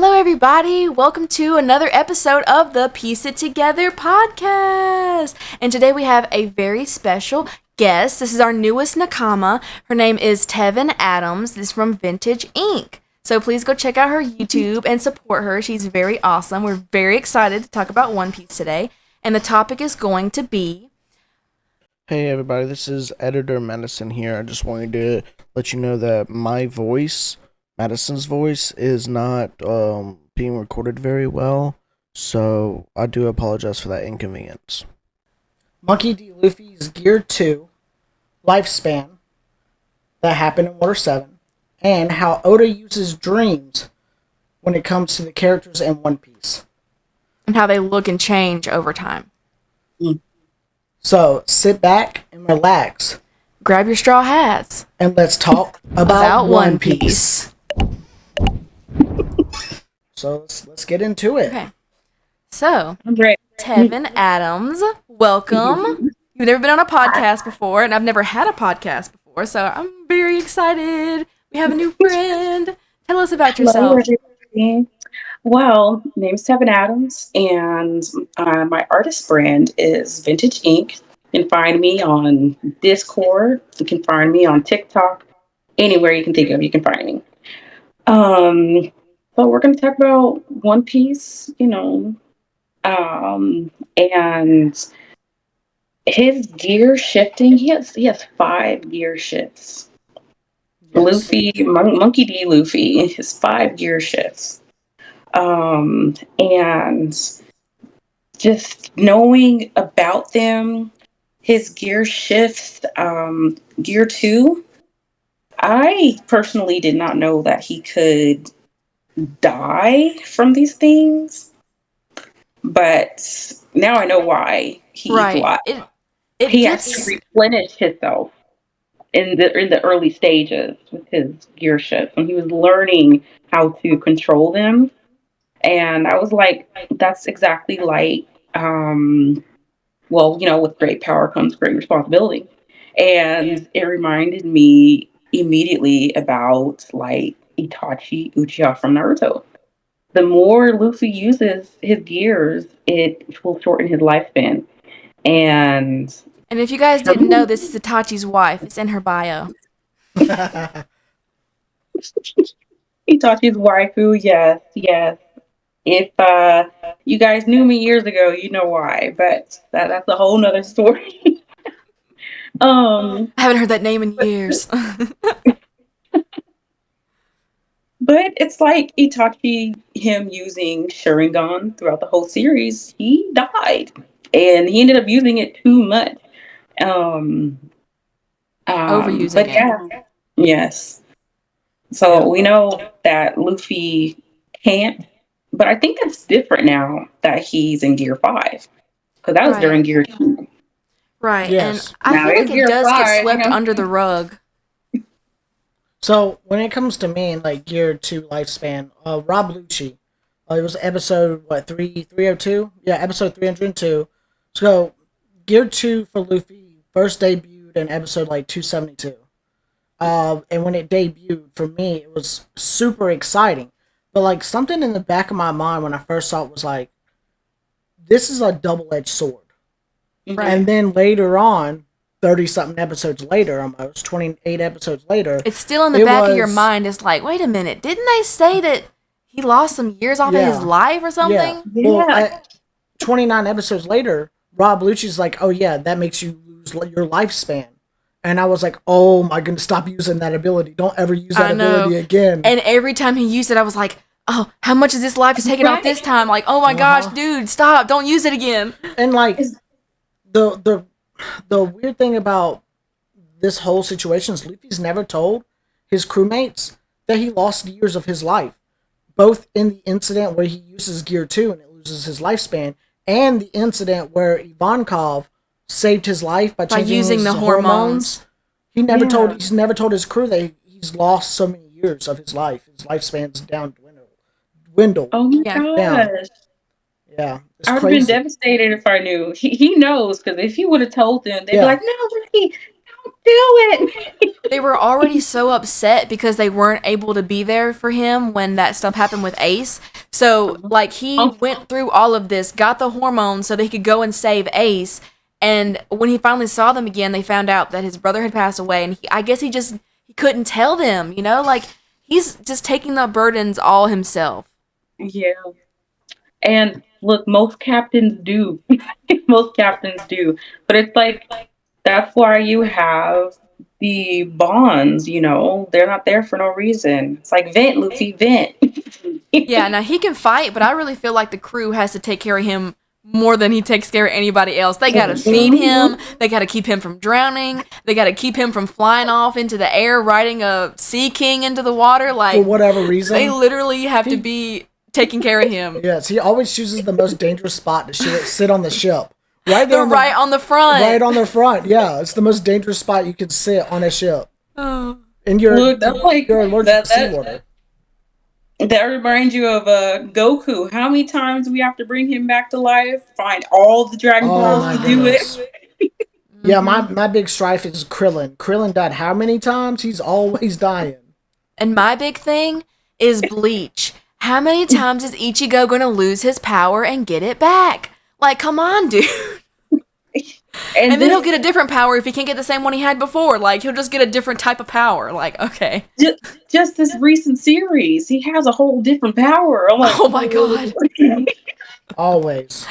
Hello, everybody. Welcome to another episode of the Piece It Together podcast. And today we have a very special guest. This is our newest Nakama. Her name is Tevin Adams. This is from Vintage Inc. So please go check out her YouTube and support her. She's very awesome. We're very excited to talk about One Piece today. And the topic is going to be... Hey everybody, this is Editor Madison here. I just wanted to let you know that my voice, Madison's voice, is not being recorded very well, so I do apologize for that inconvenience. Monkey D. Luffy's Gear 2 lifespan that happened in Water 7, and how Oda uses dreams when it comes to the characters in One Piece. and how they look and change over time. So sit back and relax, Grab your straw hats. and let's talk about One Piece. So let's get into it. Okay. So, I'm great. Tevin Adams, welcome. You've never been on a podcast before, and I've never had a podcast before, so I'm very excited. We have a new friend. Tell us about Hello, yourself. everybody. Well, name's Tevin Adams, and my artist brand is Vintage Ink. You can find me on Discord. You can find me on TikTok. Anywhere you can think of, you can find me. But we're going to talk about One Piece, and his gear shifting. He has 5 gear shifts. Luffy, Monkey D. Luffy, his 5 gear shifts. And just knowing about them, his gear shifts, gear 2, I personally did not know that he could die from these things, but now I know why he eats a lot. He has to replenish himself in the early stages with his gear shifts, and he was learning how to control them. And I was like, that's exactly like, with great power comes great responsibility. And it reminded me immediately about, like, Itachi Uchiha from Naruto. The more Luffy uses his gears, it will shorten his lifespan. And if you guys didn't know, this is Itachi's wife. It's in her bio. Itachi's waifu, yes. If you guys knew me years ago, you know why, but that's a whole nother story. I haven't heard that name in years. But it's like Itachi, him using Sharingan throughout the whole series, he died. And he ended up using it too much. Overusing but it. yeah, yes. So we know that Luffy can't, but I think it's different now that he's in Gear 5. Because that was during Gear 2. Right, Yes. and I Now, feel it's like it Gear does get 5, swept under the rug. So when it comes to me and like Gear 2 lifespan, Rob Lucci, it was episode 302? Yeah, episode 302. So Gear 2 for Luffy first debuted in episode 272. And when it debuted, for me, it was super exciting. But like something in the back of my mind when I first saw it was like, this is a double-edged sword. Right. And then later on, 30-something episodes later, almost 28 episodes later, It's still in the back of your mind. It's like, wait a minute, didn't they say that he lost some years off of his life or something? Yeah. Well, 29 episodes later, Rob Lucci's like, oh yeah, that makes you lose your lifespan. And I was like, oh my goodness, stop using that ability. Don't ever use that ability again. And every time he used it, I was like, oh, how much is this life is taken off this time? Like, oh my gosh, dude, stop. Don't use it again. And like, the weird thing about this whole situation is Luffy's never told his crewmates that he lost years of his life. Both in the incident where he uses Gear 2 and it loses his lifespan, and the incident where Ivankov saved his life by changing using his the hormones. He's never told his crew that he's lost so many years of his life. His lifespan's dwindled. Oh my down. gosh. Yeah. I would have been devastated if I knew. He knows, because if he would have told them, they'd be like, no, Luffy, it. They were already so upset because they weren't able to be there for him when that stuff happened with Ace. So, like, he went through all of this, got the hormones so that he could go and save Ace. And when he finally saw them again, they found out that his brother had passed away. And I guess he couldn't tell them, you know? Like, he's just taking the burdens all himself. Yeah. And look, most captains do. Most captains do. But it's like, that's why you have the bonds, you know? They're not there for no reason. It's like, vent, Luffy, vent. Yeah, now he can fight, but I really feel like the crew has to take care of him more than he takes care of anybody else. They gotta feed him, they gotta keep him from drowning, they gotta keep him from flying off into the air, riding a sea king into the water. Like, For whatever reason. they literally have to be taking care of him. Yes, he always chooses the most dangerous spot to sit on the ship. Right there, Right on the front. Right on the front. Yeah, it's the most dangerous spot you could sit on a ship. Oh. And you're allergic to seawater. That reminds you of Goku. How many times do we have to bring him back to life? Find all the Dragon Balls to do it. Yeah, my big strife is Krillin. Krillin died how many times? He's always dying. And my big thing is Bleach. How many times is Ichigo going to lose his power and get it back? Like, come on, dude. And then he'll get a different power if he can't get the same one he had before. Like, he'll just get a different type of power. Like, okay. Just this recent series, he has a whole different power. I'm like, oh my god. Always.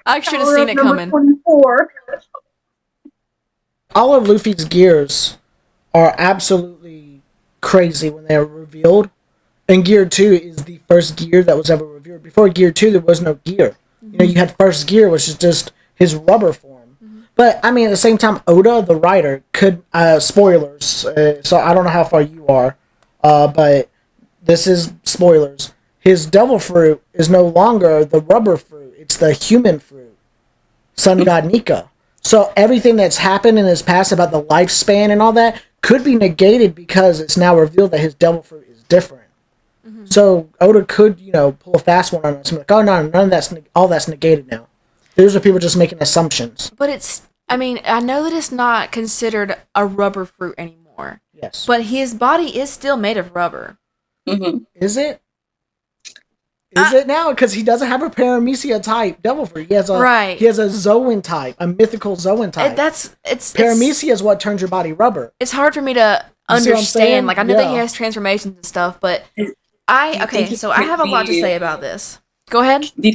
I should have seen it coming. 24. All of Luffy's gears are absolutely crazy when they are revealed. And Gear 2 is the first gear that was ever revealed. Before Gear 2, there was no gear. You know, you had first gear, which is just his rubber form. But, I mean, at the same time, Oda, the writer, could... spoilers. So I don't know how far you are. But this is spoilers. His devil fruit is no longer the rubber fruit. It's the human fruit. Sun God Nika. So everything that's happened in his past about the lifespan and all that could be negated because it's now revealed that his devil fruit is different. So Oda could, you know, pull a fast one on us and be like, oh no, none of that's, all that's negated now. Those are people just making assumptions. But it's, I mean, I know that it's not considered a rubber fruit anymore. Yes. But his body is still made of rubber. Is it? Is it now? Because he doesn't have a Paramecia type devil fruit. He has a He has a Zoan type, a mythical Zoan type. Paramecia is what turns your body rubber. It's hard for me to understand. Like, I know that he has transformations and stuff, but I have a lot to say about this. Go ahead. Do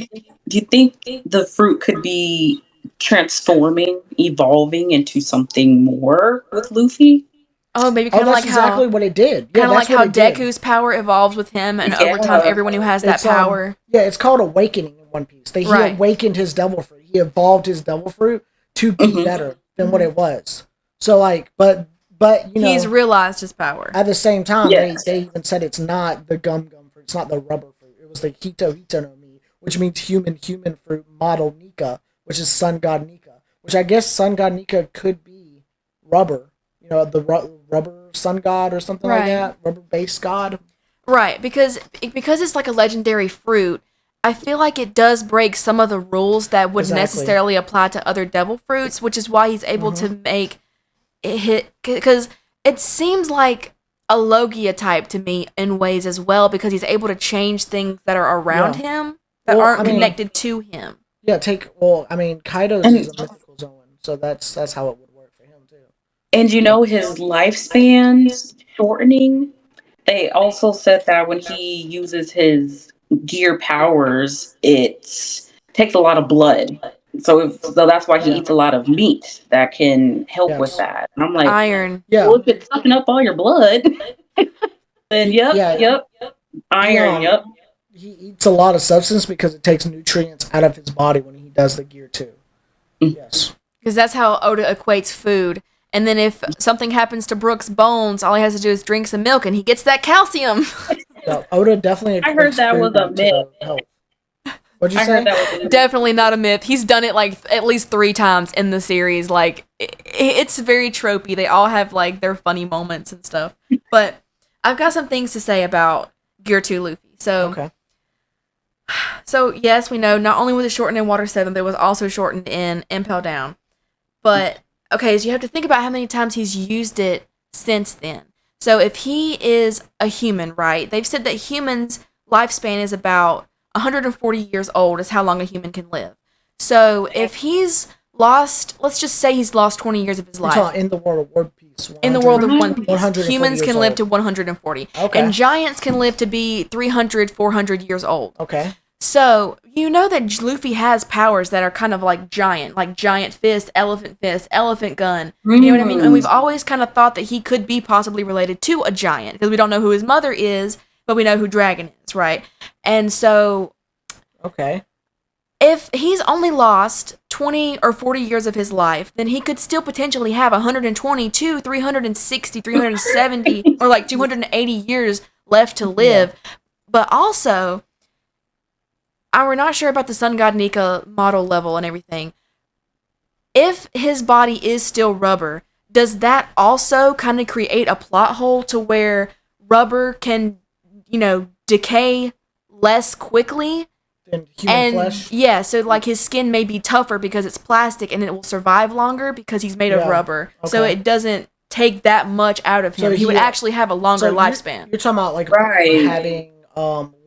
you think the fruit could be transforming, evolving into something more with Luffy? Oh, maybe kind of like exactly what it did. Yeah, kind of like how Deku's power evolves with him, and over time, everyone who has that power. It's called awakening in One Piece. He awakened his devil fruit. He evolved his devil fruit to be better than what it was. So, like, but you know, he's realized his power. At the same time, they even said it's not the gum fruit. It's not the rubber fruit. It was the Hito no Mi, which means human fruit model Nika, which is Sun God Nika. Which I guess Sun God Nika could be rubber. You know, the rubber sun god or something like that. Rubber base god. Right, because it's like a legendary fruit, I feel like it does break some of the rules that wouldn't necessarily apply to other devil fruits, which is why he's able to make it hit, because it seems like a Logia type to me in ways as well, because he's able to change things that are around him that aren't connected to him. Yeah, Kaido's is a mythical zone, so that's how it would work for him too. And you know, his lifespan's shortening. They also said that when he uses his gear powers, it takes a lot of blood. So that's why he eats a lot of meat that can help with that. And I'm like, iron. Yeah. Well, if it's sucking up all your blood, then yep. Iron, yep. He eats a lot of substance because it takes nutrients out of his body when he does the gear too. Yes. Because that's how Oda equates food. And then if something happens to Brook's bones, all he has to do is drink some milk and he gets that calcium. No, Oda definitely. I heard that was a myth. What'd you say? Definitely not a myth. He's done it like at least 3 times in the series. Like it's very tropey. They all have like their funny moments and stuff. But I've got some things to say about Gear 2 Luffy. So yes, we know not only was it shortened in Water 7, but it was also shortened in Impel Down. But okay, so you have to think about how many times he's used it since then. So if he is a human, right? They've said that humans' lifespan is about 140 years old is how long a human can live. So if he's lost, let's just say he's lost 20 years of his life. In the world of One Piece. In the world of One Piece, 140 humans years can live old. to 140. Okay. And giants can live to be 300, 400 years old. Okay. So, you know that Luffy has powers that are kind of like giant fist, elephant gun. You know what I mean? And we've always kind of thought that he could be possibly related to a giant because we don't know who his mother is, but we know who Dragon is, right? And so, okay, if he's only lost 20 or 40 years of his life, then he could still potentially have 122, 360, 370, or like 280 years left to live. Yeah. But also, we're not sure about the Sun God Nika model level and everything. If his body is still rubber, does that also kind of create a plot hole to where rubber can, decay less quickly? Than human flesh? Yeah, so like his skin may be tougher because it's plastic and it will survive longer because he's made of rubber. Okay. So it doesn't take that much out of him. So he would actually have a longer lifespan. You're talking about having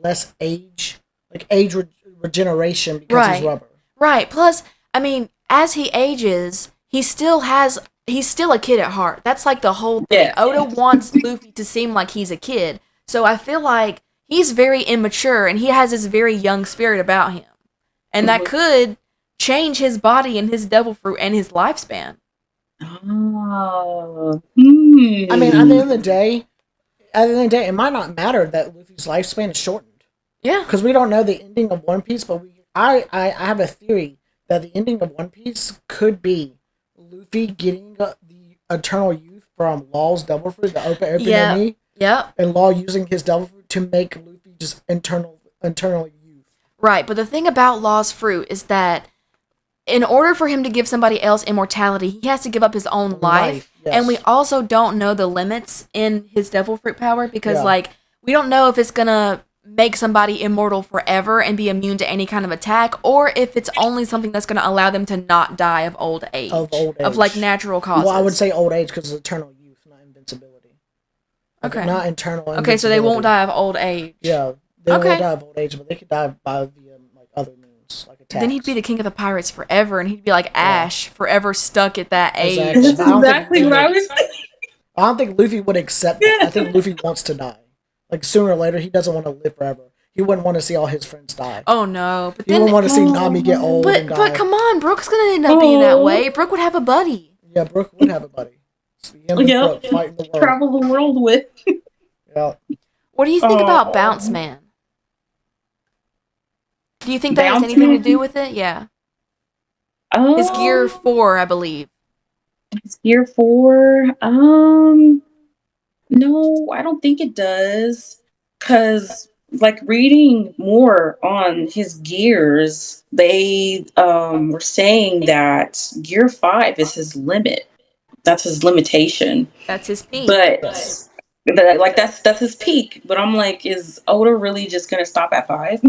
less age, like age regeneration because he's rubber. Right. Plus, I mean, as he ages, he's still a kid at heart. That's like the whole thing. Yeah. Oda wants Luffy to seem like he's a kid. So I feel like he's very immature and he has this very young spirit about him. And that could change his body and his devil fruit and his lifespan. Oh. I mean, at the end of the day, it might not matter that Luffy's lifespan is shortened. Yeah. Because we don't know the ending of One Piece, but I have a theory that the ending of One Piece could be Luffy getting the eternal youth from Law's devil fruit, the open enemy. Yeah. And Law using his devil fruit to make Luffy just eternal youth. Right, but the thing about Law's fruit is that in order for him to give somebody else immortality, he has to give up his own life. Yes. And we also don't know the limits in his devil fruit power because, we don't know if it's going to make somebody immortal forever and be immune to any kind of attack, or if it's only something that's going to allow them to not die of old age. Of like natural causes. Well, I would say old age because it's eternal youth, not invincibility. Okay. Not eternal. Okay, so they won't die of old age. Yeah, they won't die of old age, but they could die by via other means, like attacks. Then he'd be the king of the pirates forever, and he'd be like Ash, forever stuck at that age. That's exactly what I was thinking. I don't think Luffy would accept that. I think Luffy wants to die. Like, sooner or later, he doesn't want to live forever. He wouldn't want to see all his friends die. Oh, no. But he wouldn't want to see Nami get old and die. But come on, Brook's going to end up being that way. Brook would have a buddy. Yeah, Brook would have a buddy. Brook fighting the world. Travel the world with. Yeah. What do you think about Bounce Man? Do you think that has anything to do with it? Yeah. His Gear 4, I believe. His Gear 4? No, I don't think it does. Because, reading more on his gears, they were saying that Gear 5 is his limit. That's his limitation. That's his peak. But, that's his peak. But I'm like, is Oda really just going to stop at 5?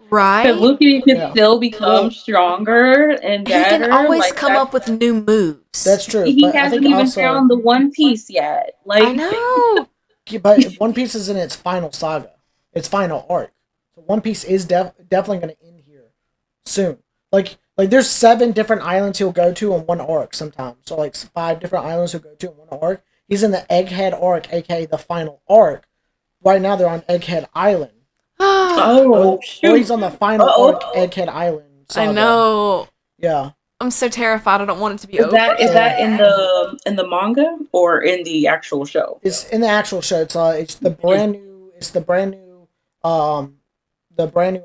Right. Because Luffy can still become stronger and better. He can always come up with new moves. That's true. He hasn't even found the One Piece yet. I know. But One Piece is in its final saga, its final arc. So One Piece is definitely going to end here soon. Like there's 7 different islands he'll go to in one arc sometimes. So 5 different islands he'll go to in one arc. He's in the Egghead arc, aka the final arc. Right now they're on Egghead Island. Or he's on the final arc, Egghead Island saga. I know. Yeah. I'm so terrified. I don't want it to be over. Is that in the manga or in the actual show? It's in the actual show. It's the brand new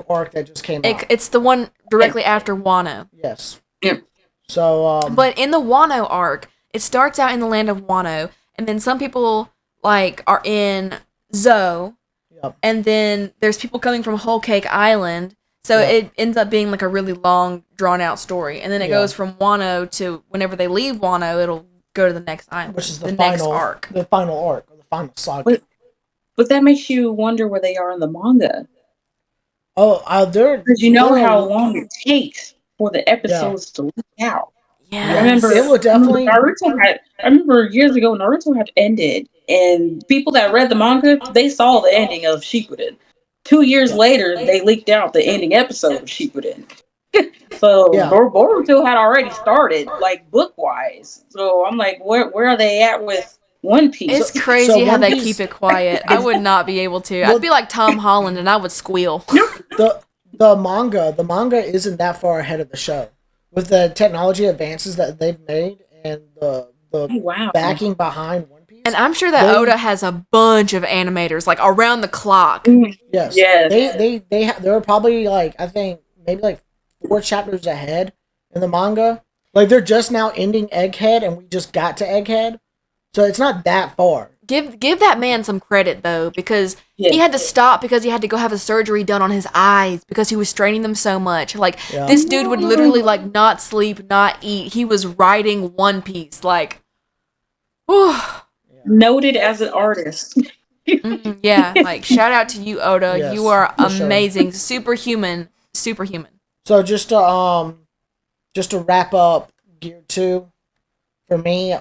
arc that just came out. It's the one directly after Wano. Yes. Yeah. So but in the Wano arc, it starts out in the land of Wano, and then some people are in Zou, and then there's people coming from Whole Cake Island. So it ends up being a really long, drawn-out story. And then it goes from Wano to whenever they leave Wano, it'll go to the next island. Which is the next arc. The final arc, or the final saga. But that makes you wonder where they are in the manga. Oh, because you know how long it takes for the episodes to leak out. I remember It would definitely. I remember years ago Naruto had ended, and people that read the manga they saw the ending of Shippuden. 2 years Yeah. later, they leaked out the ending episode of Shippuden. So Yeah. Boruto had already started, like book wise. So I'm like, where are they at with One It's Piece? So crazy how One they Piece keep it quiet. I would not be able to. I'd Well, be like Tom Holland and I would squeal. the manga isn't that far ahead of the show with the technology advances that they've made and the Oh, wow. backing behind One Piece. And I'm sure that They- Oda has a bunch of animators, like around the clock. Yes. Yes. They were probably like I think maybe like 4 chapters ahead in the manga. Like they're just now ending Egghead and we just got to Egghead. So it's not that far. Give that man some credit though, because he had to stop because he had to go have a surgery done on his eyes because he was straining them so much. Like Yeah. this dude would literally like not sleep, not eat. He was writing One Piece. Like, whew. Noted as an artist. Yeah, like shout out to you, Oda. Yes, You are for sure. amazing, superhuman. So just to wrap up Gear 2 for me,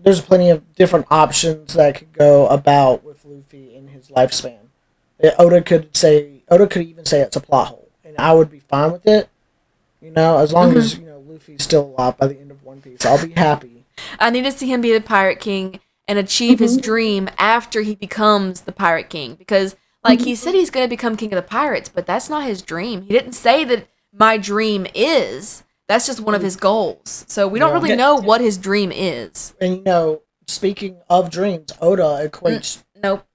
there's plenty of different options that could go about with Luffy in his lifespan. Oda could even say it's a plot hole, and I would be fine with it. You know, as long as Luffy's still alive by the end of One Piece, I'll be happy. I need to see him be the Pirate King and achieve his dream after he becomes the Pirate King. Because, like, he said he's going to become King of the Pirates, but that's not his dream. He didn't say that my dream is. That's just one of his goals. So we don't really know what his dream is. And speaking of dreams, Oda equates. Nope.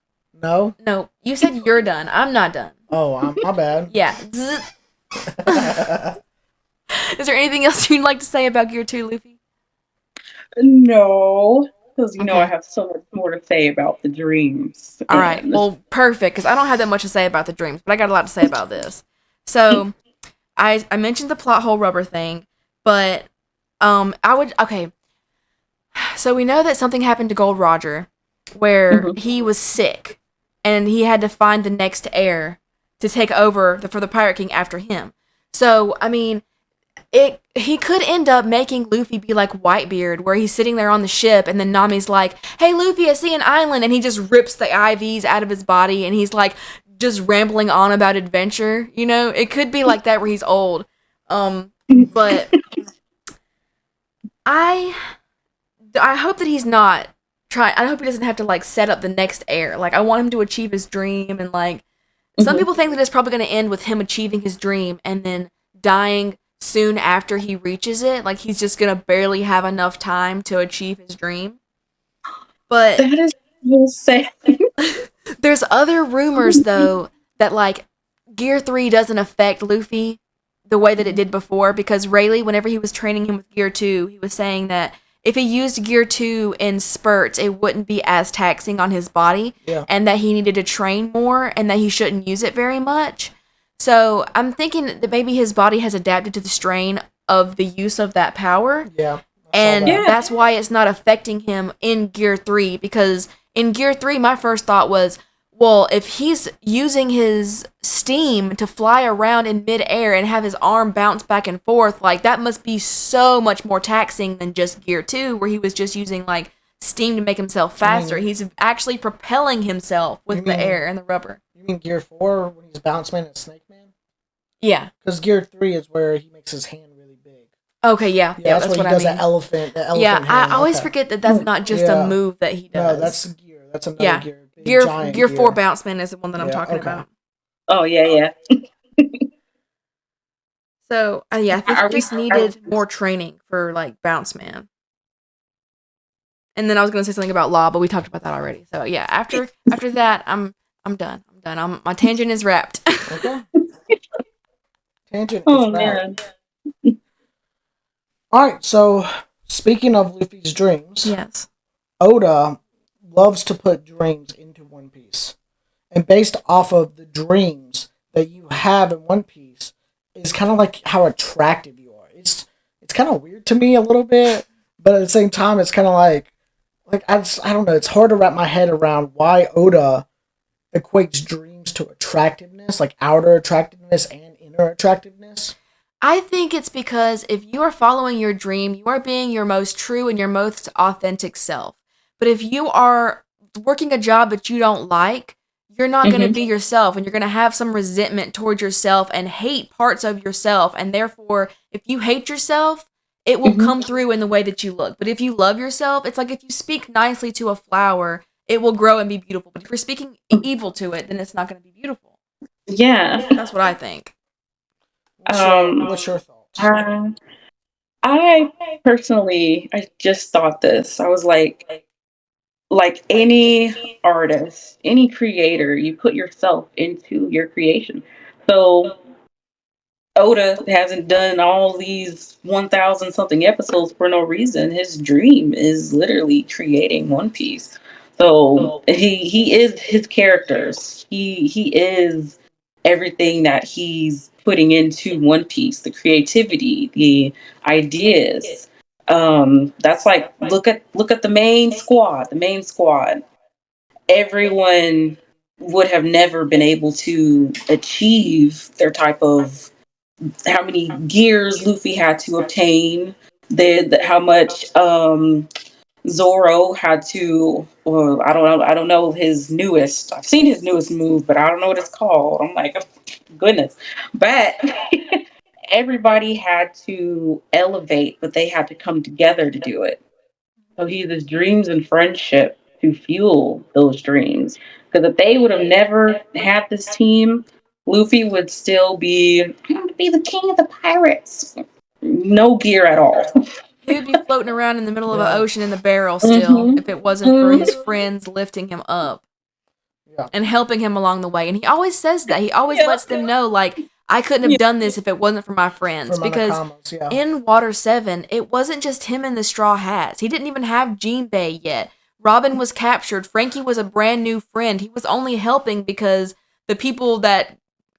No. No. You said you're done. I'm not done. Oh, my bad. Yeah. Is there anything else you'd like to say about Gear 2, Luffy? No, because Okay. I have so much more to say about the dreams. All right. Well, perfect, because I don't have that much to say about the dreams, but I got a lot to say about this. So, I mentioned the plot hole rubber thing, but okay. So we know that something happened to Gold Roger, where he was sick, and he had to find the next heir to take over for the Pirate King after him. So I mean, he could end up making Luffy be like Whitebeard, where he's sitting there on the ship, and then Nami's like, "Hey Luffy, I see an island," and he just rips the IVs out of his body, and he's like just rambling on about adventure. You know, it could be like that where he's old. But I hope that he's not trying. I hope he doesn't have to like set up the next heir. Like I want him to achieve his dream, and like some people think that it's probably going to end with him achieving his dream and then dying soon after he reaches it. Like he's just going to barely have enough time to achieve his dream. But that is so sad. There's other rumors though that like Gear 3 doesn't affect Luffy the way that it did before, because Rayleigh, whenever he was training him with Gear 2, he was saying that if he used Gear 2 in spurts, it wouldn't be as taxing on his body, and that he needed to train more, and that he shouldn't use it very much. So I'm thinking that maybe his body has adapted to the strain of the use of that power. Yeah. And that's why it's not affecting him in Gear 3, because in Gear 3, my first thought was, well, if he's using his steam to fly around in midair and have his arm bounce back and forth, like, that must be so much more taxing than just Gear 2, where he was just using, like, steam to make himself faster. He's actually propelling himself with the air and the rubber. You mean Gear 4 when he's Bounce Man and Snake Man? Yeah. Because Gear 3 is where he makes his hand really big. Okay, yeah. Yeah, that's what he does. The elephant yeah, hand. I always forget that that's not just a move that he does. No, that's Gear. That's another Gear. Gear 4 Bounce Man is the one that I'm talking about. Oh, yeah. So, yeah, I think I just needed more training for, like, Bounce Man. And then I was going to say something about Law, but we talked about that already. So, yeah, after that, I'm done. My tangent is wrapped. Okay. Tangent is wrapped. Man. All right, so speaking of Luffy's dreams, yes, Oda loves to put dreams into One Piece. And based off of the dreams that you have in One Piece is kind of like how attractive you are. It's kind of weird to me a little bit, but at the same time it's kind of like I don't know, it's hard to wrap my head around why Oda equates dreams to attractiveness, like outer attractiveness and inner attractiveness. I think it's because if you are following your dream, you are being your most true and your most authentic self. But if you are working a job that you don't like, you're not going to Mm-hmm. be yourself and you're going to have some resentment towards yourself and hate parts of yourself. And therefore, if you hate yourself, it will Mm-hmm. come through in the way that you look. But if you love yourself, it's like if you speak nicely to a flower, it will grow and be beautiful. But if you're speaking evil to it, then it's not going to be beautiful. Yeah. That's what I think. What's your thoughts? Uh, I personally, I just thought this. I was like any artist, any creator, you put yourself into your creation. So Oda hasn't done all these 1,000 something episodes for no reason. His dream is literally creating One Piece. So he is his characters. He is everything that he's putting into One Piece. The creativity, the ideas. That's like look at the main squad. The main squad. Everyone would have never been able to achieve their type of how many gears Luffy had to obtain, how much Zoro had to. Well, I don't know. I don't know his newest. I've seen his newest move, but I don't know what it's called. I'm like, goodness. But everybody had to elevate, but they had to come together to do it. So he uses dreams and friendship to fuel those dreams. Because if they would have never had this team, Luffy would still be the king of the pirates. No gear at all. He would be floating around in the middle of an Yeah. ocean in the barrel still Mm-hmm. if it wasn't for his Mm-hmm. friends lifting him up Yeah. and helping him along the way. And he always says that. He always Yeah. lets them know, like, I couldn't have Yeah. done this if it wasn't for my friends. For Because Manakamas, yeah. in Water 7, it wasn't just him in the straw hats. He didn't even have Jinbei yet. Robin was captured. Frankie was a brand new friend. He was only helping because the people that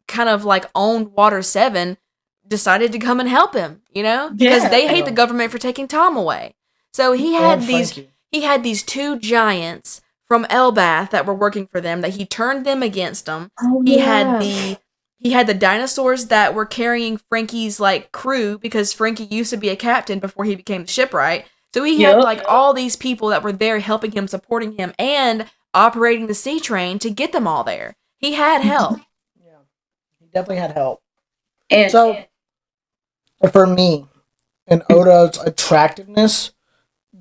kind of like owned Water 7 decided to come and help him, because they hate the government for taking Tom away. So he had And these Frankie. he had these two giants from Elbath that were working for them that he turned them against them. Oh, He yeah. had the dinosaurs that were carrying Frankie's like crew because Frankie used to be a captain before he became the shipwright. So he had Yep. like all these people that were there helping him, supporting him, and operating the sea train to get them all there. He had help. Yeah. He definitely had help. And So, for me, in Oda's attractiveness,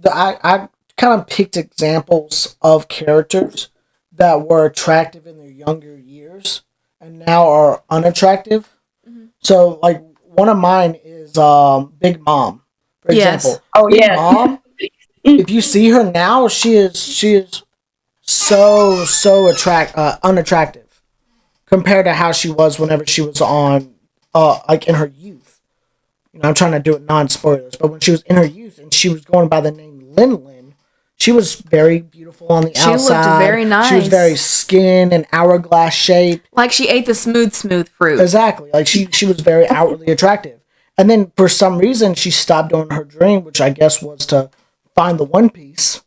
I kind of picked examples of characters that were attractive in their younger years and now are unattractive. Mhm. So, like, one of mine is Big Mom, for Yes. example. oh Big yeah. Mom, if you see her now, she is so unattractive compared to how she was whenever she was on like in her youth. I'm trying to do it non-spoilers, but when she was in her youth and she was going by the name Lin Lin, she was very beautiful on the She looked outside. very nice. She was very skin and hourglass shape. Like she ate the smooth fruit. Exactly. Like she was very outwardly attractive. And then for some reason she stopped doing her dream, which I guess was to find the One Piece.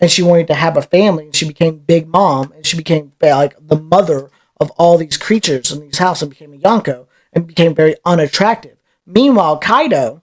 And she wanted to have a family, and she became Big Mom, and she became like the mother of all these creatures in these houses, and became a Yonko, and became very unattractive. Meanwhile, Kaido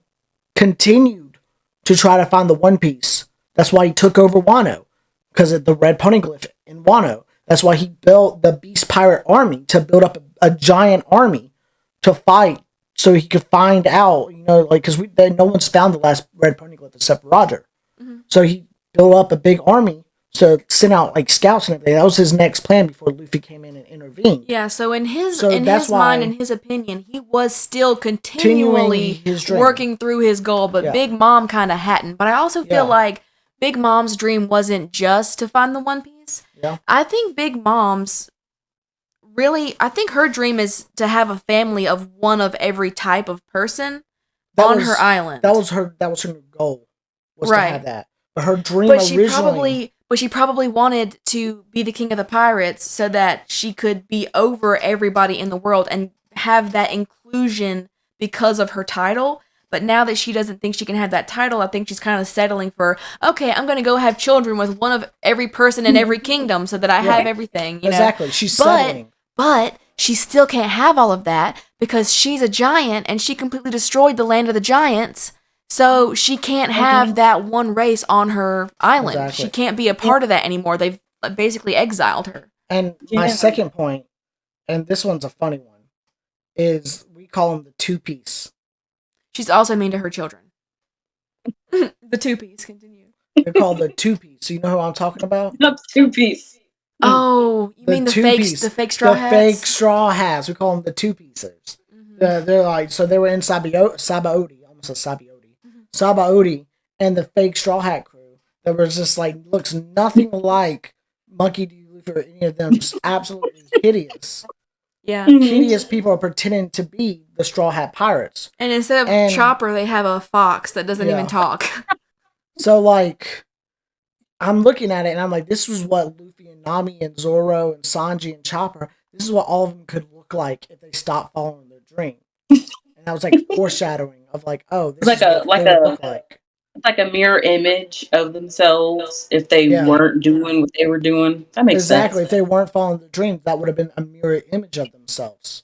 continued to try to find the One Piece. That's why he took over Wano, because of the red poneglyph in Wano. That's why he built the Beast Pirate Army, to build up a giant army to fight, so he could find out, because no one's found the last red poneglyph except Roger. Mhm. So he built up a big army to send out like scouts and everything. That was his next plan before Luffy came in and intervened. Yeah, so in his So in that's his mind, why- in his opinion, he was still Continuing continually his dream. working through his goal, but Yeah. Big Mom kind of hadn't. But I also feel Yeah. like Big Mom's dream wasn't just to find the One Piece. Yeah. I think Big Mom's I think her dream is to have a family of one of every type of person on her island. That was her new goal, was Right. to have that. But her dream But she originally, probably wanted to be the king of the pirates so that she could be over everybody in the world and have that inclusion because of her title. But now that she doesn't think she can have that title, I think she's kind of settling for, okay, I'm going to go have children with one of every person in every kingdom so that I have everything, exactly, she's But settling. but she still can't have all of that because she's a giant and she completely destroyed the land of the giants. So she can't have that one race on her island. Exactly. She can't be a part of that anymore. They've basically exiled her. And my second point, and this one's a funny one, is we call them the two-piece. She's also mean to her children. The two-piece, continue. They're called the two-piece. So you know who I'm talking about? Not two-piece. Oh, you mean the fake straw hats? The fake straw hats. We call them the two-piecers. They're like, so they were in Sabaody, almost a Sabaody. Sabaody and the fake straw hat crew that was just like, looks nothing like Monkey D. Luffy or any of them. Just absolutely hideous. Yeah. Hideous people are pretending to be the straw hat pirates. And instead of Chopper, they have a fox that doesn't even talk. So, like, I'm looking at it and I'm like, this was what Luffy and Nami and Zoro and Sanji and Chopper, this is what all of them could look like if they stopped following their dream. And that was like foreshadowing of like, oh, this is what they look like. It's like a mirror image of themselves if they weren't doing what they were doing. That makes sense. Exactly. If they weren't following their dreams, that would have been a mirror image of themselves.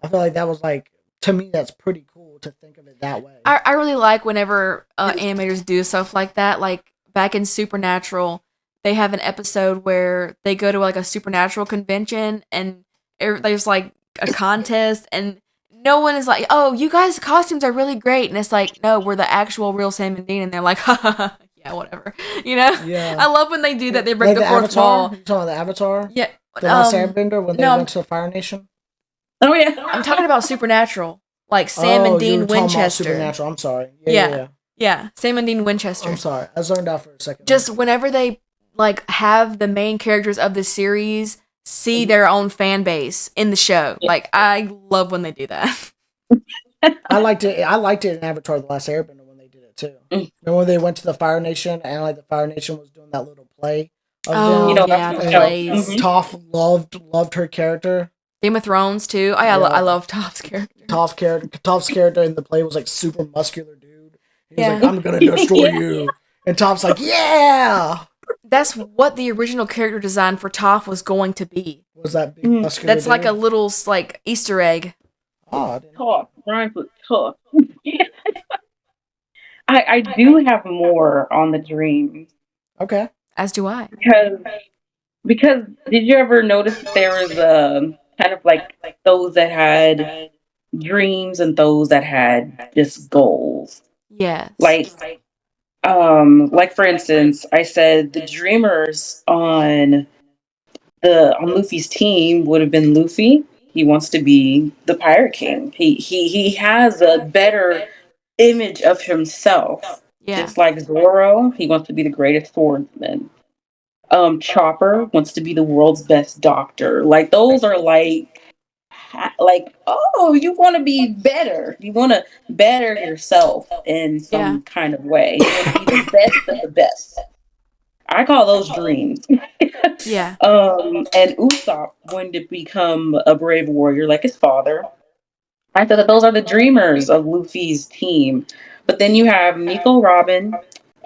I feel like that was like, to me, that's pretty cool to think of it that way. I really like whenever animators do stuff like that. Like back in Supernatural, they have an episode where they go to like a supernatural convention and there's like a contest and no one is like, oh, you guys' costumes are really great. And it's like, no, we're the actual real Sam and Dean. And they're like, ha ha ha, yeah, whatever. You know? Yeah. I love when they do that. They break the fourth wall. You talking about the Avatar? Yeah. The last Airbender when they went to the Fire Nation? Oh, yeah. I'm talking about Supernatural. Like Sam and Dean Winchester. Supernatural, I'm sorry. Yeah. Sam and Dean Winchester. I'm sorry. I zoned out for a second. Just whenever they like have the main characters of the series see their own fan base in the show. Yeah. Like I love when they do that. I liked it in Avatar: The Last Airbender when they did it too. And when they went to the Fire Nation and like the Fire Nation was doing that little play of them. The plays. Toph loved her character. Game of Thrones too. I love Toph's character. Toph's character in the play was like super muscular dude. He was like, I'm gonna destroy you. And Toph's like, yeah. That's what the original character design for Toph was going to be. Was that big muscular That's dude? Like a little like Easter egg. Oh, Toph. Rhymes with tough. I do have more on the dreams. Okay. As do I. Because did you ever notice that there was kind of like those that had dreams and those that had just goals? Yes. Like for instance, I said the dreamers on Luffy's team would have been Luffy. He wants to be the Pirate King. He has a better image of himself. Yeah. Just like Zoro, he wants to be the greatest swordsman. Chopper wants to be the world's best doctor. Like those are like, oh, you want to be better. You want to better yourself in some kind of way. You want to be the best of the best. I call those dreams. Yeah. And Usopp wanted to become a brave warrior like his father. I thought that those are the dreamers of Luffy's team. But then you have Nico Robin,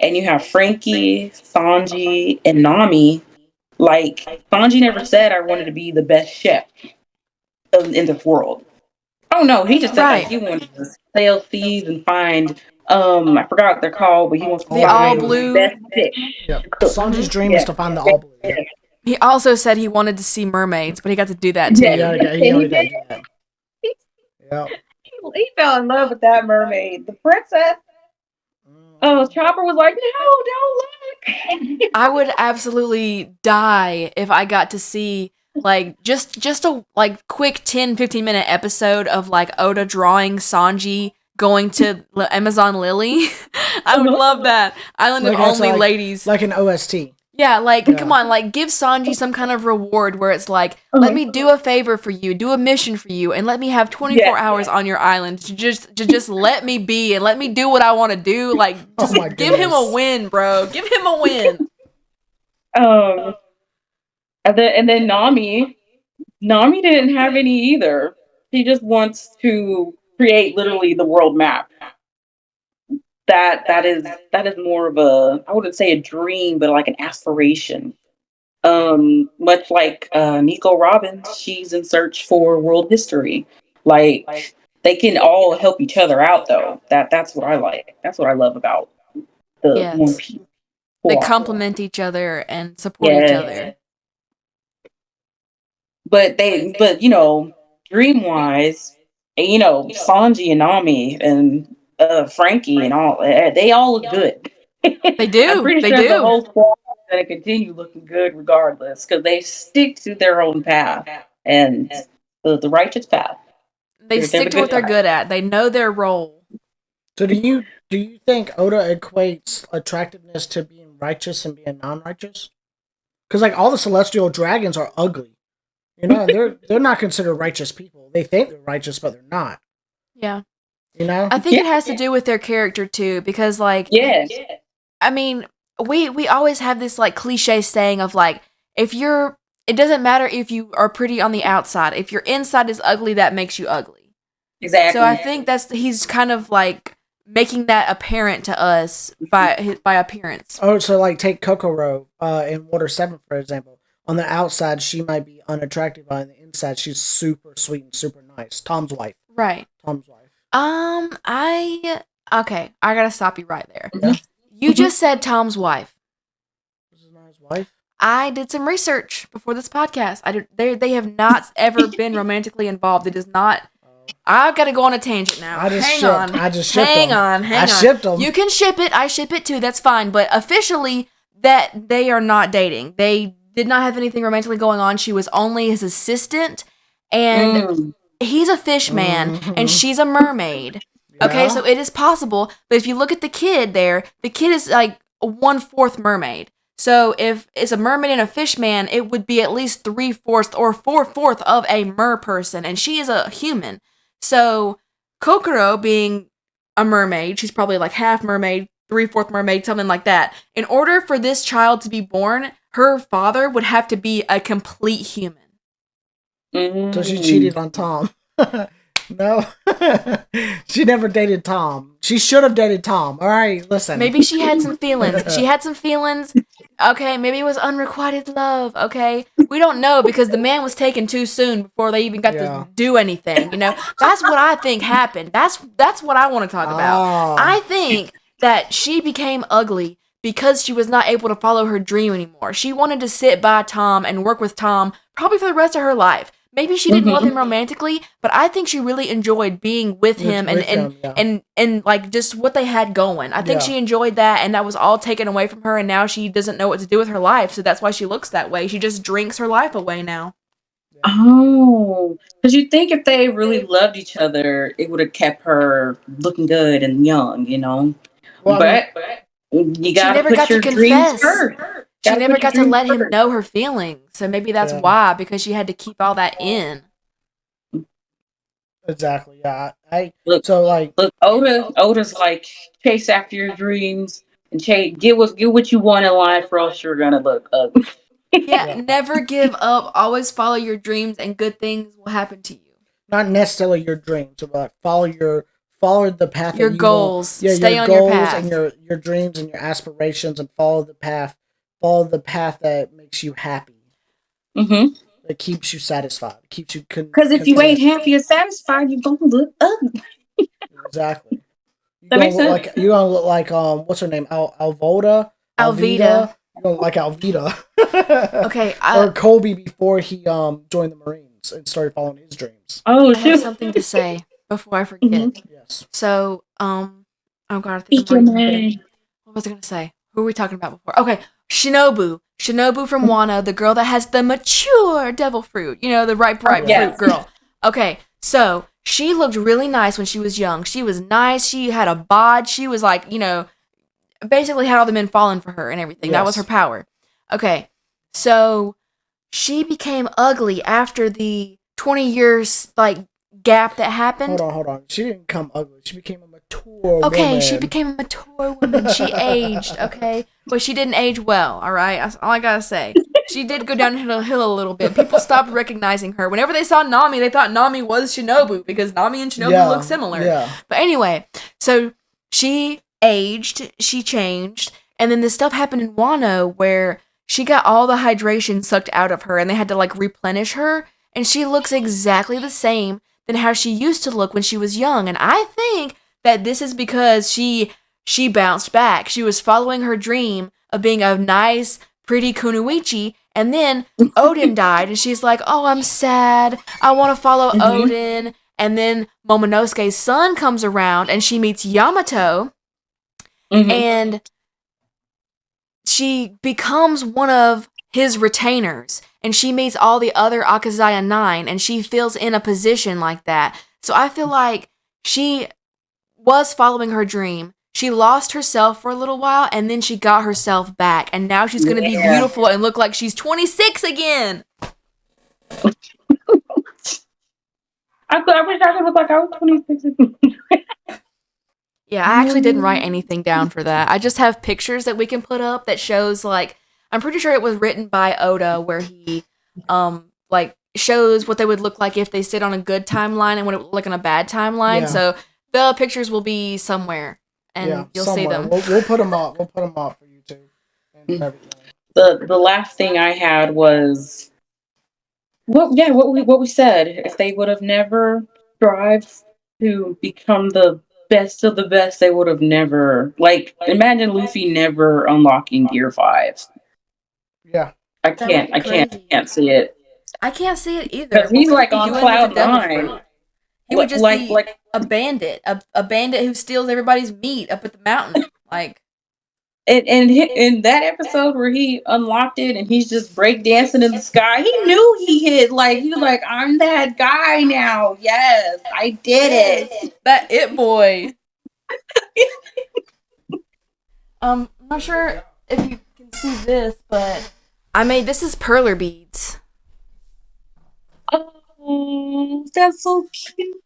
and you have Frankie, Sanji, and Nami. Like, Sanji never said I wanted to be the best chef in this world. Oh, no, he just said like, he wanted to sail seas and find, I forgot what they're called, but he wants to find the all blue. The best fish. Yeah. Sanji's dream is to find the all blue. Yeah. He also said he wanted to see mermaids, but he got to do that too. Yeah, he already got to do that. Yeah. He fell in love with that mermaid. The princess. Oh, Chopper was like, no, don't look. I would absolutely die if I got to see like just a like quick 10-15 minute episode of like Oda drawing Sanji going to Amazon Lily. I would love that. Island of Only Ladies. Like an OST. Yeah, like, come on, like, give Sanji some kind of reward where it's like, let me do a favor for you, do a mission for you, and let me have 24 hours on your island to just let me be and let me do what I want to do. Like, just give him a win, bro. Give him a win. And then Nami didn't have any either. He just wants to create literally the world map. That is more of a, I wouldn't say a dream, but like an aspiration. Much like Nico Robbins, she's in search for world history. Like they can all help each other out, though. That's what I like. That's what I love about the One Yes. Piece They co-op. complement each other and support each Yeah, other. but dream wise, Sanji and Nami and Frankie and all, they all look good. They I'm do. pretty They sure the do. whole squad is going to continue looking good regardless because they stick to their own path and the righteous path. They They're stick the to what good they're path. good at. They know their role. So do you think Oda equates attractiveness to being righteous and being non-righteous? Because like all the celestial dragons are ugly, and they're not considered righteous people. They think they're righteous, but they're not. Yeah. You know? I think it has to do with their character too, because like Yes. I mean, we always have this like cliche saying of like it doesn't matter if you are pretty on the outside. If your inside is ugly, that makes you ugly. Exactly. So I think he's kind of like making that apparent to us by appearance. Oh, so like take Kokoro in Water 7, for example. On the outside, she might be unattractive, but on the inside, she's super sweet and super nice. Tom's wife. Right. Tom's wife. Okay, I gotta stop you right there. Yeah. You just said Tom's wife. This is not his wife. I did some research before this podcast. They have not ever been romantically involved. It is not. I've got to go on a tangent now. I just shipped Hang them. on. I shipped them. You can ship it. I ship it too. That's fine. But officially, that they are not dating. They did not have anything romantically going on. She was only his assistant, and he's a fish man, and she's a mermaid. Yeah. Okay, so it is possible. But if you look at the kid there, the kid is like a 1/4 mermaid. So if it's a mermaid and a fish man, it would be at least 3/4 or 4/4 of a mer person, and she is a human. So Kokoro being a mermaid, she's probably like half mermaid, 3/4 mermaid, something like that. In order for this child to be born, her father would have to be a complete human. So she cheated on Tom. No. She never dated Tom. She should have dated Tom. All right, listen. Maybe she had some feelings. She had some feelings. Okay, maybe it was unrequited love. Okay, we don't know because the man was taken too soon before they even got to do anything. That's what I think happened. That's what I want to talk about. I think that she became ugly because she was not able to follow her dream anymore. She wanted to sit by Tom and work with Tom probably for the rest of her life. Maybe she didn't love him romantically, but I think she really enjoyed being with him and like just what they had going. I think she enjoyed that, and that was all taken away from her, and now she doesn't know what to do with her life, so that's why she looks that way. She just drinks her life away now. Oh, because you think if they really loved each other, it would have kept her looking good and young, Well, but you gotta put your dreams first. She never got to let him know her feelings, so maybe that's why, because she had to keep all that in. Exactly. Yeah. Look, Oda's like chase after your dreams and get what you want in life, or else you're gonna look ugly. Yeah, never give up. Always follow your dreams, and good things will happen to you. Not necessarily your dreams, but follow the path. Your goals. Stay on your path. And your dreams and your aspirations, and follow the path. Follow the path that makes you happy. Mm-hmm. That keeps you satisfied. Keeps you because if you ain't happy and satisfied, you're gonna look ugly. Exactly. That makes sense. You're gonna look like what's her name? Alvida. You're gonna look like Alvida. Okay. Or Kobe before he joined the Marines and started following his dreams. Oh, I have something to say before I forget. Mm-hmm. Yes. So oh god, I think what was I gonna say? Who were we talking about before? Okay, Shinobu from Wano, the girl that has the mature devil fruit, the ripe fruit girl. Okay, so she looked really nice when she was young. She was nice. She had a bod. She was like, basically had all the men falling for her and everything. Yes. That was her power. Okay, so she became ugly after the 20 years gap that happened. Hold on. She didn't become ugly. She became a mature woman. She became a mature woman. She aged, okay? But she didn't age well, all right? That's all I gotta say. She did go downhill a little bit. People stopped recognizing her. Whenever they saw Nami, they thought Nami was Shinobu because Nami and Shinobu look similar. Yeah. But anyway, so she aged, she changed, and then this stuff happened in Wano where she got all the hydration sucked out of her and they had to like replenish her, and she looks exactly the same than how she used to look when she was young. And I think that this is because she bounced back. She was following her dream of being a nice, pretty kunoichi, and then Odin died, and she's like, "Oh, I'm sad. I want to follow Odin." And then Momonosuke's son comes around, and she meets Yamato, and she becomes one of his retainers, and she meets all the other Akazaya 9, and she feels in a position like that. So I feel like she was following her dream. She lost herself for a little while, and then she got herself back, and now she's going to be beautiful and look like she's 26 again. I wish I could look like I was 26 again. Yeah, I actually didn't write anything down for that. I just have pictures that we can put up that shows, like, I'm pretty sure it was written by Oda, where he, like, shows what they would look like if they sit on a good timeline and what it would look like on a bad timeline. Yeah. So the pictures will be somewhere, and you'll see them. We'll put them up. We'll put them up for YouTube and everything. The last thing I had was what we said. If they would have never strived to become the best of the best, they would have never, like, imagine Luffy never unlocking Gear 5. Yeah. I can't see it. I can't see it either. Because he's like on cloud 9. He would just be like a bandit, a bandit who steals everybody's meat up at the mountain. Like, and in that episode where he unlocked it and he's just breakdancing in the sky, he knew he hit, like, he was like, I'm that guy now. Yes, I did it. That it boy. I'm not sure if you can see this, but this is perler beads. Oh, that's so cute.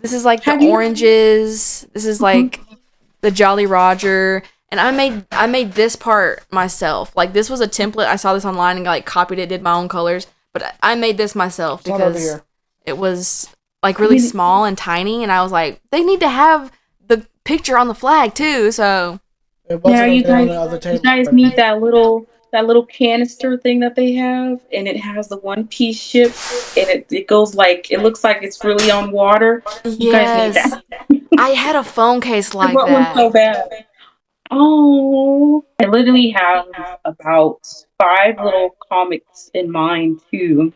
This is like the oranges. This is like the Jolly Roger. And I made this part myself. Like, this was a template. I saw this online and like copied it, did my own colors. But I made this myself because it was like really small and tiny. And I was like, they need to have the picture on the flag too. So yeah, you guys need that little canister thing that they have, and it has the One Piece ship, and it goes like, it looks like it's really on water. You guys need that. I had a phone case like that. One so bad. Oh, I literally have about 5 little comics in mine too.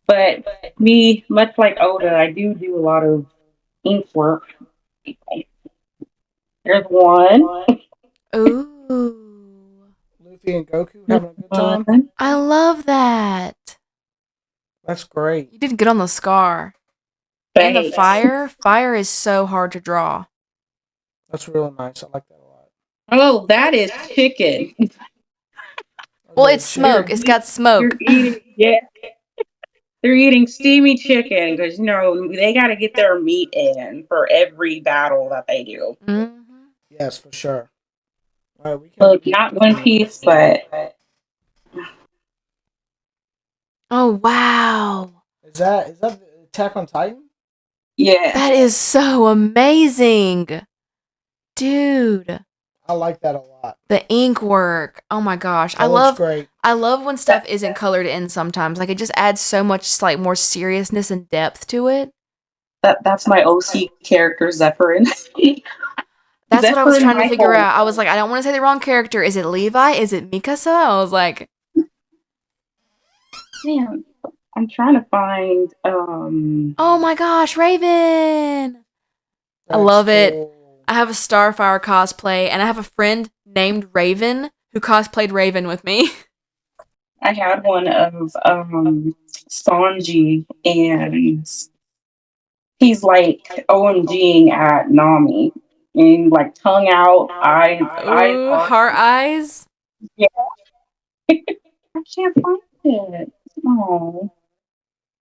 But me, much like Oda, I do a lot of ink work. There's one. Ooh. Luffy and Goku having a good time. I love that. That's great. You did good on the scar. Thanks. And the fire. Fire is so hard to draw. That's really nice. I like that a lot. Oh, that is chicken. Well, it's smoke. It's got smoke. They're eating steamy chicken because, you know, they got to get their meat in for every battle that they do. Mm-hmm. Yes, for sure. All right, Look, not One Piece, but... Oh, wow. Is that Attack on Titan? Yeah. That is so amazing. Dude. I like that a lot. The ink work. Oh my gosh. That looks great. I love when stuff isn't colored in sometimes. Like, it just adds so much like more seriousness and depth to it. That's my OC character, Zephyrin. That's what I was trying to figure out. I was like, I don't want to say the wrong character. Is it Levi? Is it Mikasa? I was like, man, I'm trying to find oh my gosh, Raven. I love it. I have a Starfire cosplay, and I have a friend named Raven who cosplayed Raven with me. I had one of Sanji, and he's like OMGing at Nami, and like tongue out, heart eyes. Yeah, I can't find it. Oh,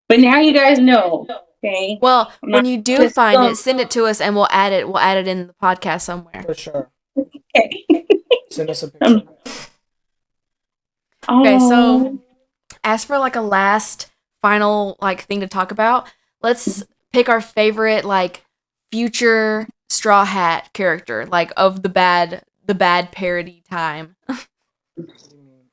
but now you guys know. Okay. Well, when you do find it, send it to us, and we'll add it. We'll add it in the podcast somewhere. For sure. Okay. Send us a picture. Okay, so as for like a last final like thing to talk about, let's pick our favorite like future Straw Hat character, like of the bad parody time.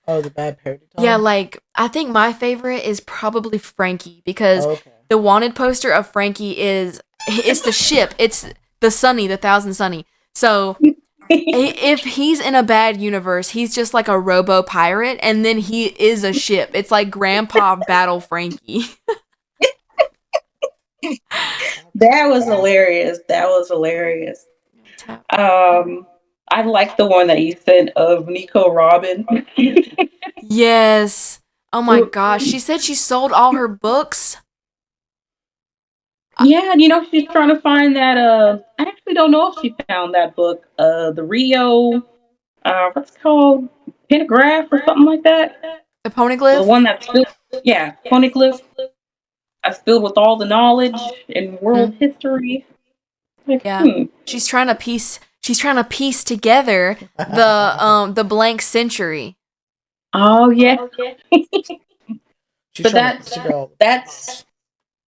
Oh, the bad parody Tom? Yeah, like, I think my favorite is probably Frankie, because Okay. the wanted poster of Frankie it's the ship. It's the Sunny, the Thousand Sunny. So if he's in a bad universe, he's just like a robo pirate, and then he is a ship. It's like Grandpa Battle Frankie. That was hilarious. That was hilarious. Tap. I like the one that you sent of Nico Robin. Yes. Oh my gosh. She said she sold all her books. Yeah, and she's trying to find that I actually don't know if she found that book, the Rio what's it called? Pentagraph or something like that. The The Poneglyph? one that's filled, yeah, Poneglyph. That's filled with all the knowledge in world Hmm. history. Like, Yeah. She's trying to piece together the blank century. Oh yeah. She's But trying to figure out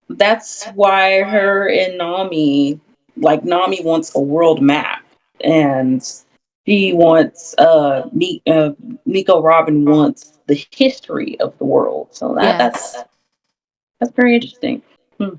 that's why her and Nami, like Nami wants a world map, and she wants Nico Robin wants the history of the world. So Yes. that's very interesting. Hmm.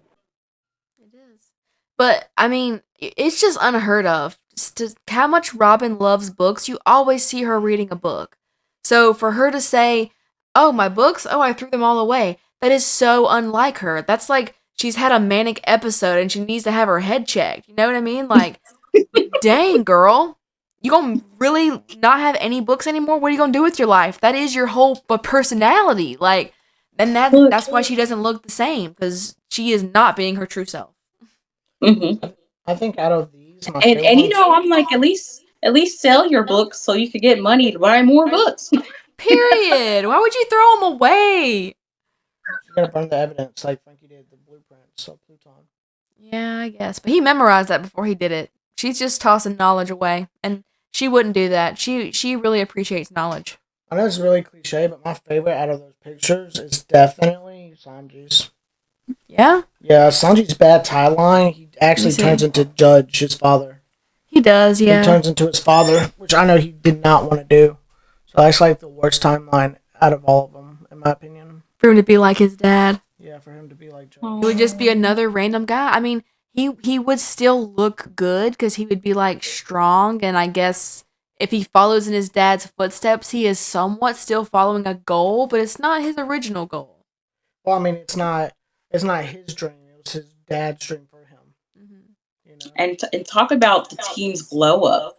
It is. But I mean, it's just unheard of. Just how much Robin loves books, you always see her reading a book. So for her to say, "Oh, my books? Oh, I threw them all away." That is so unlike her. That's like she's had a manic episode and she needs to have her head checked. You know what I mean? Like, dang, girl. You gonna really not have any books anymore? What are you gonna do with your life? That is your whole personality. Like, and Look, that's why she doesn't look the same, because she is not being her true self. hmm I think out of these, my and favorite and ones. I'm like, at least sell your books so you could get money to buy more books. Period. Why would you throw them away? She's gonna burn the evidence like Frankie did the blueprints of Pluton. Yeah, I guess. But he memorized that before he did it. She's just tossing knowledge away, and she wouldn't do that. She really appreciates knowledge. I know it's really cliche, but my favorite out of those pictures is definitely Sanji's. Yeah, Yeah, Sanji's bad tie line. He actually see. turns into Judge, his father. he does. He Yeah, turns into his father, which I know he did not want to do. So that's like the worst timeline out of all of them, in my opinion. for him to be like his dad, Yeah, for him to be like Judge. he would just be another random guy. I mean, he would still look good because he would be like strong, and I guess if he follows in his dad's footsteps, he is somewhat still following a goal, but it's not his original goal. Well, I mean, it's not his dream. It was his dad's dream for him. Mhm. You know. And talk about the team's glow up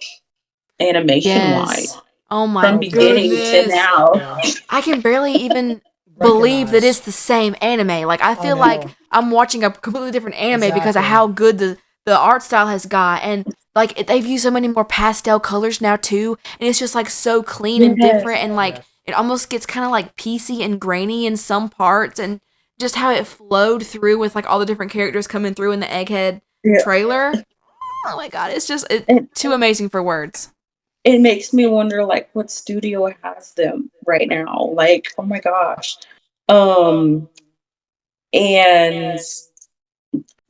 animation wise Yes. Oh my from beginning to goodness. now. Yeah. I can barely even believe that it's Recognize. the same anime. Like, I I feel know. like I'm watching a completely different anime because of Exactly. how good the art style has got, and like they've used so many more pastel colors now too, and it's just like so clean and Yes. different, and like Yes. it almost gets kind of like piecey and grainy in some parts, and just how it flowed through with like all the different characters coming through in the Egghead Yeah. trailer. Oh my god, it's just And too amazing for words. it makes me wonder, like, what studio has them right now. Like, oh my gosh. And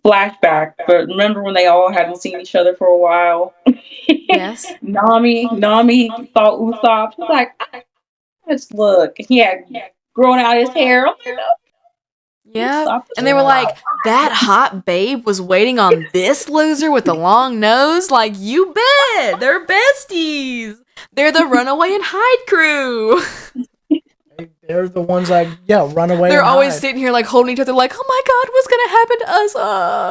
flashback, but remember when they all hadn't seen each other for a while? Yes. Nami thought Usopp. She's like, just look. He had grown out his hair. I'm like, Yeah. Usopp is And they were like, that hot babe was waiting on this loser with the long nose? Like, you bet. They're besties. They're the runaway and hide crew. They're the ones that run away. They're and always hide. sitting here like holding each other like, oh my god, what's going to happen to us?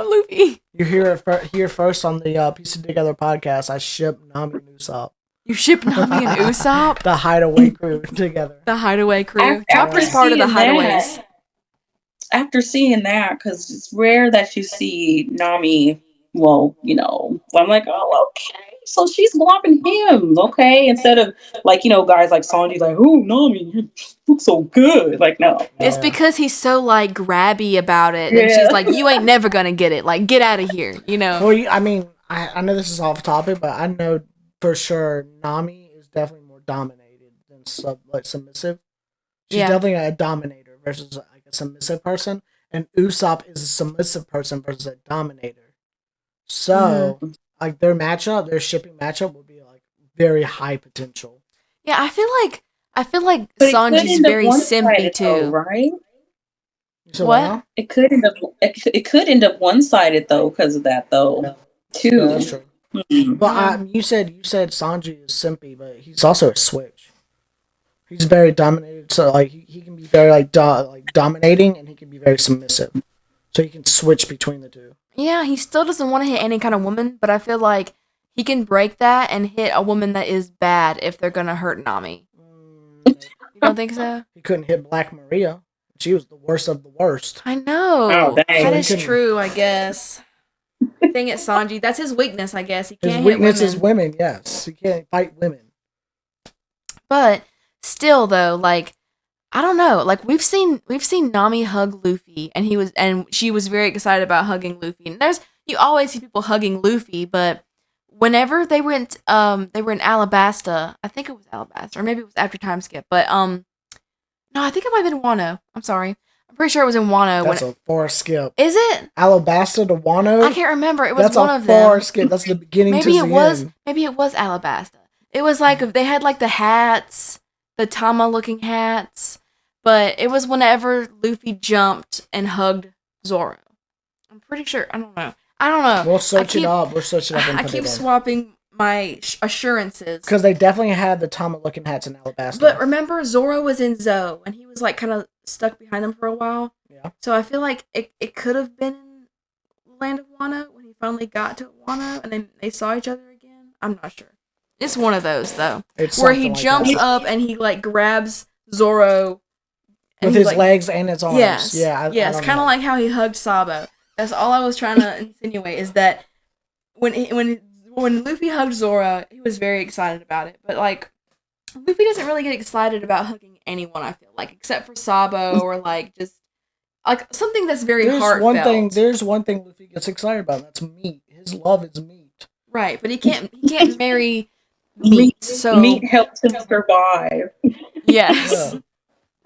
Luffy. You hear it here first on the Piece It Together podcast. I ship Nami and Usopp. You ship Nami and Usopp? The hideaway crew together. The hideaway crew. After Chopper's part of the seeing hideaways. after seeing that, because it's rare that you see Nami. Well, I'm like, oh, okay. So she's glopping him, okay? Instead of like, guys like Sanji, like, oh, Nami, you look so good. Like, no. It's because he's so like grabby about it, and she's like, "You ain't never gonna get it. Like, get out of here." You know. Well, I mean, I know this is off topic, but I know for sure Nami is definitely more dominated than submissive. She's Yeah. definitely a dominator versus like a submissive person, and Usopp is a submissive person versus a dominator. So, like their shipping matchup would be like very high potential. Yeah, I I feel like But it could Sanji's end up very simpy one-sided though, too. right? So What? It could end up it could end up one-sided though because of that though. Yeah, Too. that's true. Hmm. But Yeah. you said Sanji is simpy, but he's also a switch. He's very dominated, so like he can be very like dominating, and he can be very submissive. So he can switch between the two. Yeah, he still doesn't want to hit any kind of woman, but I feel like he can break that and hit a woman that is bad if they're gonna hurt Nami. You don't think so? He couldn't hit Black Maria. She was the worst of the worst. I know. Oh, dang. That So he is couldn't- true, I guess. Dang it, Sanji. That's his weakness, I guess. He His can't weakness hit is women. women. Yes, he can't fight women. But still, though, like I don't know. Like we've seen Nami hug Luffy, and she was very excited about hugging Luffy. And you always see people hugging Luffy, but whenever they were in Alabasta, I think it was Alabasta, or maybe it was after time skip. But no, I think it might have been Wano. I'm sorry. I'm pretty sure it was in Wano. That's a far skip. Is it? Alabasta to Wano. I can't remember. It was That's one a of them. far skip. That's the beginning to Maybe the it was. end. Maybe it was Alabasta. It was like they had like the hats, the Tama looking hats, but it was whenever Luffy jumped and hugged Zoro. I'm pretty sure. I don't know. We'll search it up. We'll search it up. And I put keep it in. swapping my assurances. Because they definitely had the Tama looking hats in Alabasta. But remember, Zoro was in Zoe, and he was like kind of stuck behind them for a while. Yeah. So I feel like it could have been in Land of Wano when he finally got to Wano, and then they saw each other again. I'm not sure. It's one of those though, It's where he something like jumps that. up and he like grabs Zoro with he's his like, legs and his arms. Yes, Yeah. yes, I don't kind of know. like how he hugged Sabo. That's all I was trying to insinuate is that when Luffy hugged Zoro, he was very excited about it. But like Luffy doesn't really get excited about hugging anyone. I feel like except for Sabo or like just like something that's very heartfelt. There's one thing Luffy gets excited about. That's meat. His love is meat. Right, but he can't marry meat. So Meat helps him survive. yes. Yeah.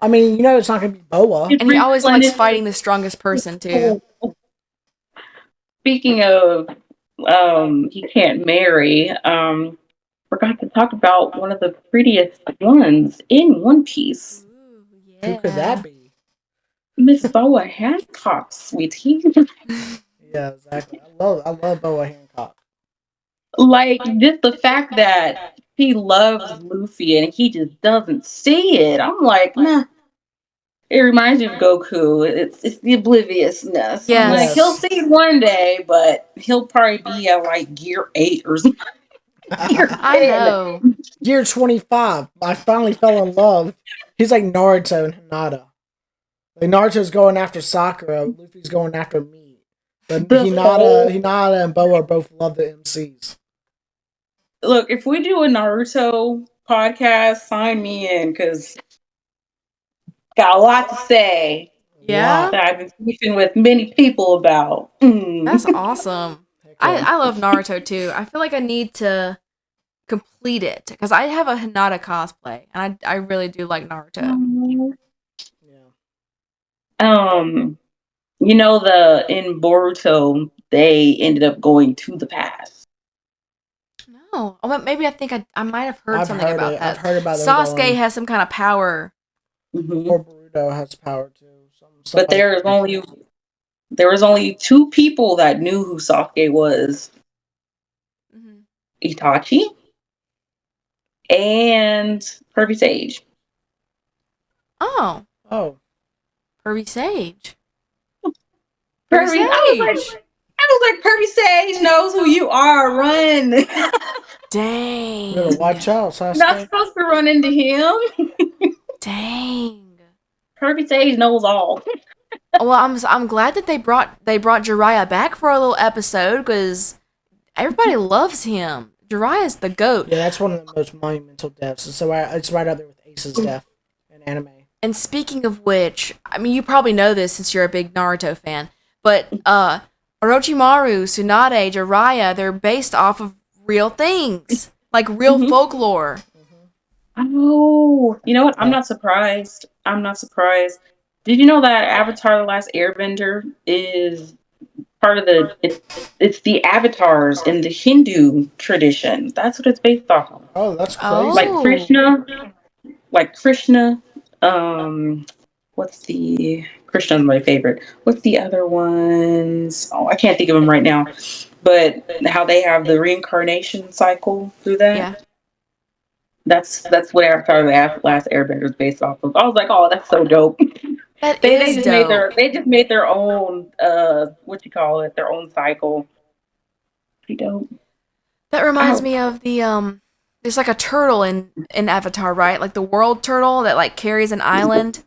I mean, it's not going to be Boa. And he always likes fighting the strongest person too. Speaking of he can't marry, forgot to talk about one of the prettiest ones in One Piece. Ooh, Who could that be? Miss Boa Hancock, sweetie. Yeah, exactly. I love Boa Hancock. Like, just the fact that he loves Luffy and he just doesn't see it. I'm like, nah. It reminds me of Goku. It's the obliviousness. I'm like, Yes. he'll see it one day, but he'll probably be at like gear 8 or something. I know. Year 25. I finally fell in love. He's like Naruto and Hinata. Like Naruto's going after Sakura, Luffy's going after me. But Hinata and Boa both love the MCs. Look, if we do a Naruto podcast, sign me in because got a lot to say Yeah. that I've been speaking with many people about. That's awesome. I love Naruto too. I feel like I need to complete it because I have a Hinata cosplay and I really do like Naruto. Yeah. In Boruto, they ended up going to the past. No. Oh, but maybe I think I might have heard something about that. I've heard about Sasuke has some kind of power. Mhm. Or Boruto has power too. But there was only two people that knew who Sasuke was: Mm-hmm. Itachi and Kirby Sage. Oh, Oh. Kirby Sage. Kirby, I was like, Kirby Sage knows who you are. Run. Dang. You better watch out, Sasuke. Not supposed to run into him. Dang. Kirby Sage knows all. Well, I'm glad that they brought Jiraiya back for a little episode because everybody loves him. Jiraiya's the GOAT. Yeah, that's one of the most monumental deaths. So it's right up there with Ace's death in anime. And speaking of which, I mean, you probably know this since you're a big Naruto fan, but Orochimaru, Tsunade, Jiraiya, they're based off of real things, like real folklore. Oh, you know what? I'm not surprised. Did you know that Avatar: The Last Airbender is part of it's the avatars in the Hindu tradition? That's what it's based off of. Oh, that's crazy. Oh. Like Krishna, like Krishna. Krishna's my favorite. What's the other ones? Oh, I can't think of them right now. But how they have the reincarnation cycle through that. Yeah. That's what Avatar: The Last Airbender is based off of. I was like, oh, that's so dope. That They is just dope. made their own what you call it, their own cycle. Pretty dope. That reminds Oh. me of the. There's like a turtle in Avatar, right? Like the world turtle that like carries an island.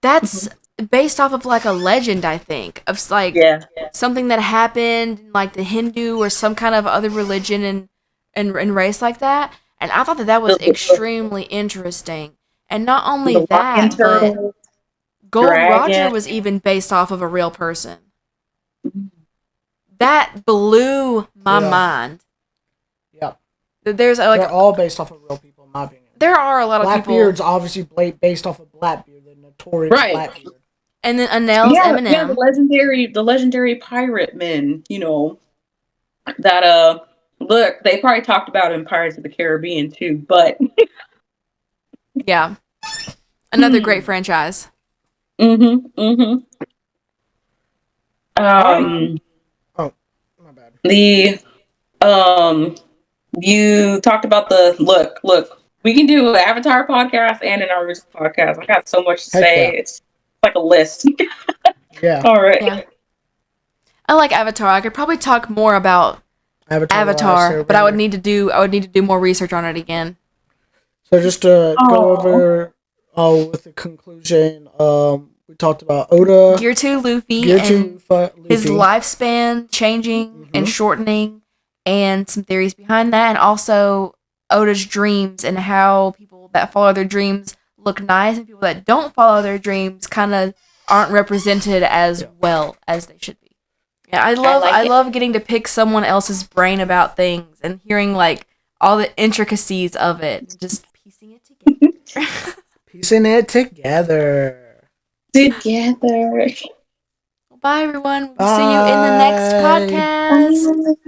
That's based off of like a legend, I think, of like Yeah. something that happened in like the Hindu or some kind of other religion and race like that. And I thought that that was The, extremely interesting. And not only the lion that, but turtle, Gold Roger dragon. was even based off of a real person. That blew my mind. Yep. There's like They're all based off of real people, in my opinion. there are a lot of people. Blackbeard's obviously based off of Blackbeard, the notorious Right. Blackbeard. And then Anel's Yeah, Eminem. the legendary pirate men, that look, they probably talked about in Pirates of the Caribbean too, but Yeah. Another great franchise. mm-hmm. Oh, my bad. The you talked about the look, we can do an Avatar podcast and an Naruto podcast. I got so much to Heck say. yeah. It's like a list. Yeah. All right. Yeah. I like Avatar. I could probably talk more about Avatar, but I would need to do more research on it again. So just to go over with the conclusion, we talked about Oda, Gear 2 Luffy Gear and 2 Luffy. his lifespan changing and shortening, and some theories behind that, and also Oda's dreams and how people that follow their dreams look nice and people that don't follow their dreams kind of aren't represented as well as they should be. Yeah, I love getting to pick someone else's brain about things and hearing like all the intricacies of it, and just piecing it together. Piecing it together. Together. Bye, everyone. We'll see you in the next podcast. Bye.